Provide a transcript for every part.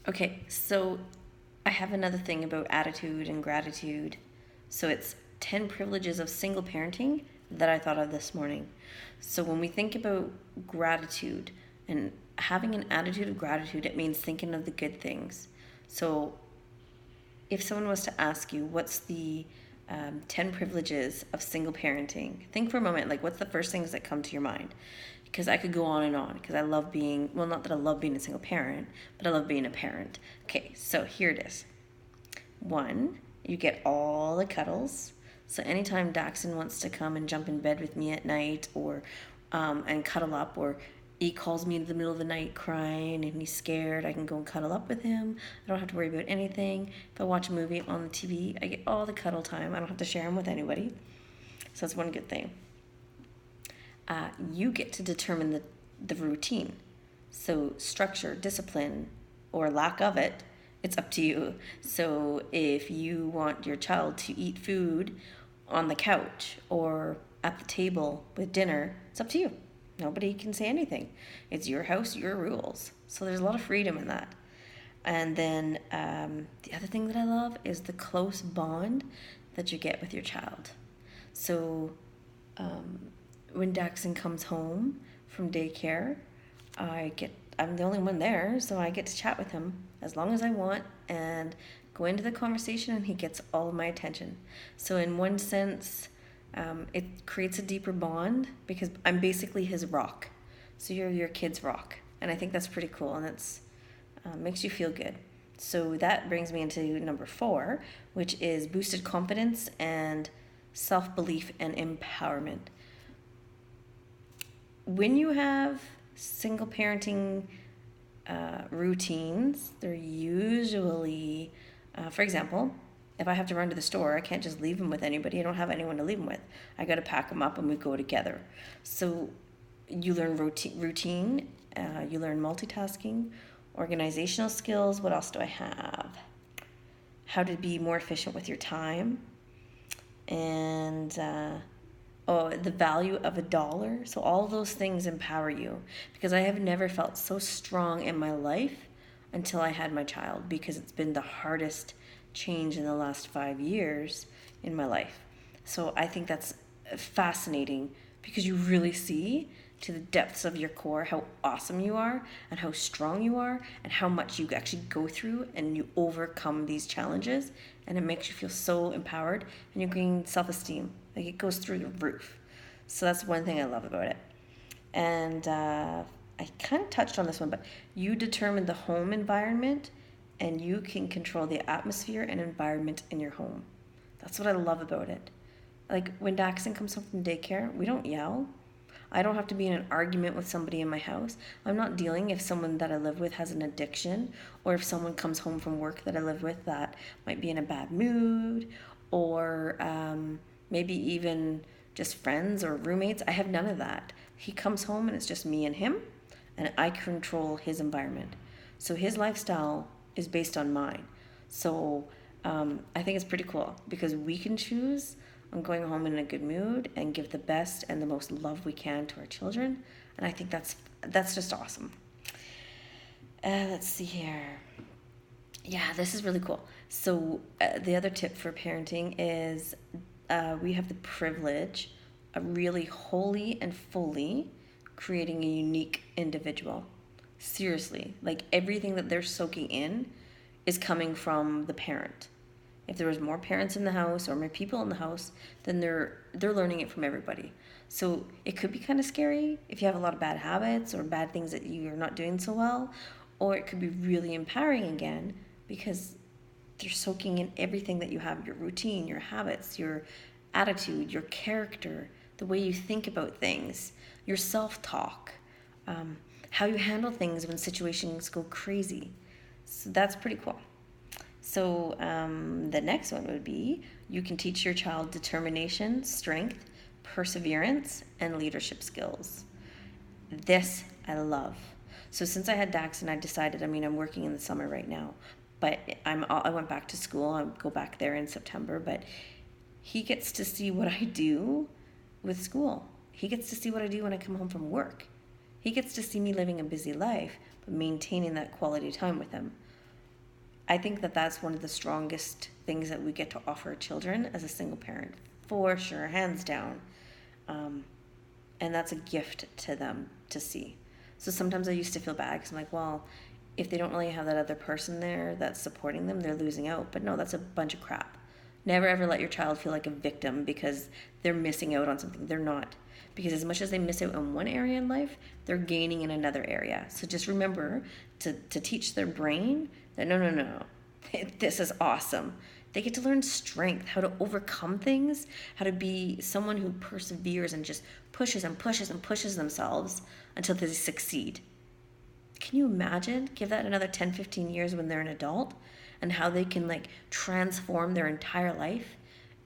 Okay, so I have another thing about attitude and gratitude. So it's 10 privileges of single parenting that I thought of this morning. So when we think about gratitude and having an attitude of gratitude, it means thinking of the good things. So if someone was to ask you, what's the 10 privileges of single parenting, think for a moment, like, what's the first things that come to your mind? Because I could go on and on, because I love being, well, not that I love being a single parent, but I love being a parent. Okay, so here it is. One, you get all the cuddles. So anytime Daxon wants to come and jump in bed with me at night, or and cuddle up, or he calls me in the middle of the night crying and he's scared, I can go and cuddle up with him. I don't have to worry about anything. If I watch a movie on the TV, I get all the cuddle time. I don't have to share them with anybody. So that's one good thing. You get to determine the routine. So structure, discipline, or lack of it, it's up to you. So if you want your child to eat food on the couch or at the table with dinner, it's up to you. Nobody can say anything. It's your house, your rules. So there's a lot of freedom in that. And then the other thing that I love is the close bond that you get with your child. So when Daxon comes home from daycare, I'm the only one there, so I get to chat with him as long as I want and go into the conversation, and he gets all of my attention. So in one sense, it creates a deeper bond because I'm basically his rock. So you're your kid's rock, and I think that's pretty cool, and that's makes you feel good. So that brings me into number 4, which is boosted confidence and self-belief and empowerment. When you have single parenting routines, they're usually, for example, if I have to run to the store, I can't just leave them with anybody. I don't have anyone to leave them with. I got to pack them up and we go together. So you learn routine, you learn multitasking, organizational skills. What else do I have? How to be more efficient with your time, and the value of a dollar. So all of those things empower you, because I have never felt so strong in my life until I had my child, because it's been the hardest change in the last 5 years in my life. So I think that's fascinating, because you really see to the depths of your core how awesome you are and how strong you are and how much you actually go through and you overcome these challenges, and it makes you feel so empowered and you gain self-esteem. Like, it goes through the roof. So that's one thing I love about it. And I kind of touched on this one, but you determine the home environment and you can control the atmosphere and environment in your home. That's what I love about it. Like, when Daxon comes home from daycare, we don't yell. I don't have to be in an argument with somebody in my house. I'm not dealing if someone that I live with has an addiction, or if someone comes home from work that I live with that might be in a bad mood, or maybe even just friends or roommates. I have none of that. He comes home and it's just me and him, and I control his environment. So his lifestyle is based on mine. So I think it's pretty cool because we can choose on going home in a good mood and give the best and the most love we can to our children. And I think that's just awesome. Let's see here. Yeah, this is really cool. So the other tip for parenting is we have the privilege of really wholly and fully creating a unique individual. Seriously, like, everything that they're soaking in is coming from the parent. If there was more parents in the house or more people in the house, then they're learning it from everybody. So it could be kind of scary if you have a lot of bad habits or bad things that you're not doing so well, or it could be really empowering again, because they're soaking in everything that you have: your routine, your habits, your attitude, your character, the way you think about things, your self-talk, how you handle things when situations go crazy. So that's pretty cool. So the next one would be, you can teach your child determination, strength, perseverance, and leadership skills. This I love. So since I had Daxon, I decided, I'm working in the summer right now, but I went back to school. I'll go back there in September, but he gets to see what I do with school. He gets to see what I do when I come home from work. He gets to see me living a busy life, but maintaining that quality time with him. I think that that's one of the strongest things that we get to offer children as a single parent, for sure, hands down. Um, and that's a gift to them to see. So sometimes I used to feel bad because I'm like, well, if they don't really have that other person there that's supporting them, they're losing out. But no, that's a bunch of crap. Never ever let your child feel like a victim because they're missing out on something. They're not. Because as much as they miss out in one area in life, they're gaining in another area. So just remember to teach their brain that no, this is awesome. They get to learn strength, how to overcome things, how to be someone who perseveres and just pushes and pushes and pushes themselves until they succeed. Can you imagine? Give that another 10, 15 years when they're an adult and how they can like transform their entire life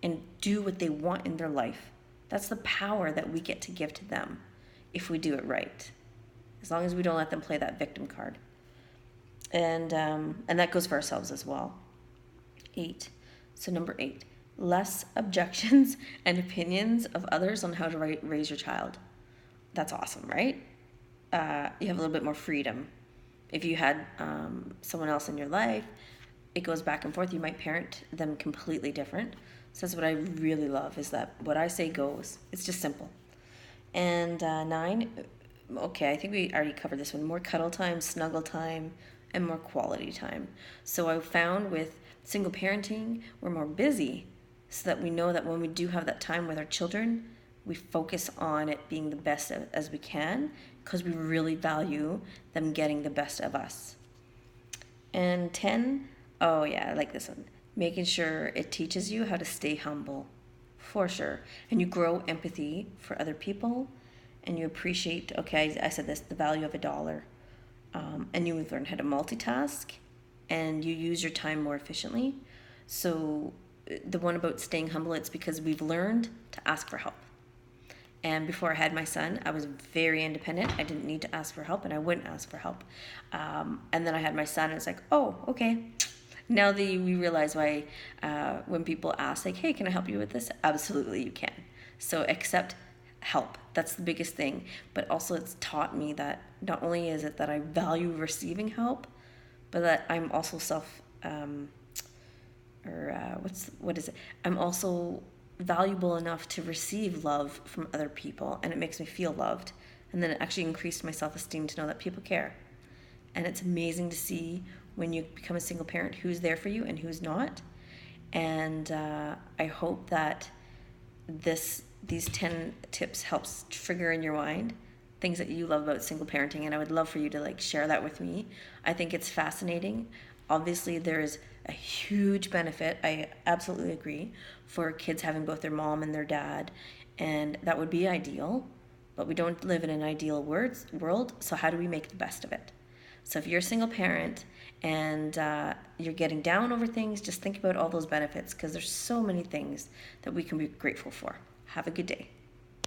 and do what they want in their life. That's the power that we get to give to them if we do it right. As long as we don't let them play that victim card. And that goes for ourselves as well. 8. So number 8, less objections and opinions of others on how to raise your child. That's awesome, right? You have a little bit more freedom. If you had someone else in your life, it goes back and forth. You might parent them completely different. So that's what I really love, is that what I say goes. It's just simple. And 9, okay, I think we already covered this one. More cuddle time, snuggle time, and more quality time. So I found with single parenting, we're more busy so that we know that when we do have that time with our children, we focus on it being the best as we can because we really value them getting the best of us. And 10, oh yeah, I like this one. Making sure it teaches you how to stay humble, for sure. And you grow empathy for other people and you appreciate, okay, I said this, the value of $1. And you learn how to multitask and you use your time more efficiently. So the one about staying humble, it's because we've learned to ask for help. And before I had my son, I was very independent. I didn't need to ask for help and I wouldn't ask for help. And then I had my son and it's like, oh, okay. Now we realize why when people ask like, hey, can I help you with this? Absolutely you can. So accept help. That's the biggest thing. But also it's taught me that not only is it that I value receiving help, but that I'm also I'm also valuable enough to receive love from other people, and it makes me feel loved. And then it actually increased my self-esteem to know that people care. And it's amazing to see when you become a single parent who's there for you and who's not. And I hope that these 10 tips helps trigger in your mind things that you love about single parenting, and I would love for you to like share that with me. I think it's fascinating. Obviously there is a huge benefit, I absolutely agree, for kids having both their mom and their dad, and that would be ideal, but we don't live in an ideal world, so how do we make the best of it? So if you're a single parent and you're getting down over things, just think about all those benefits because there's so many things that we can be grateful for. Have a good day.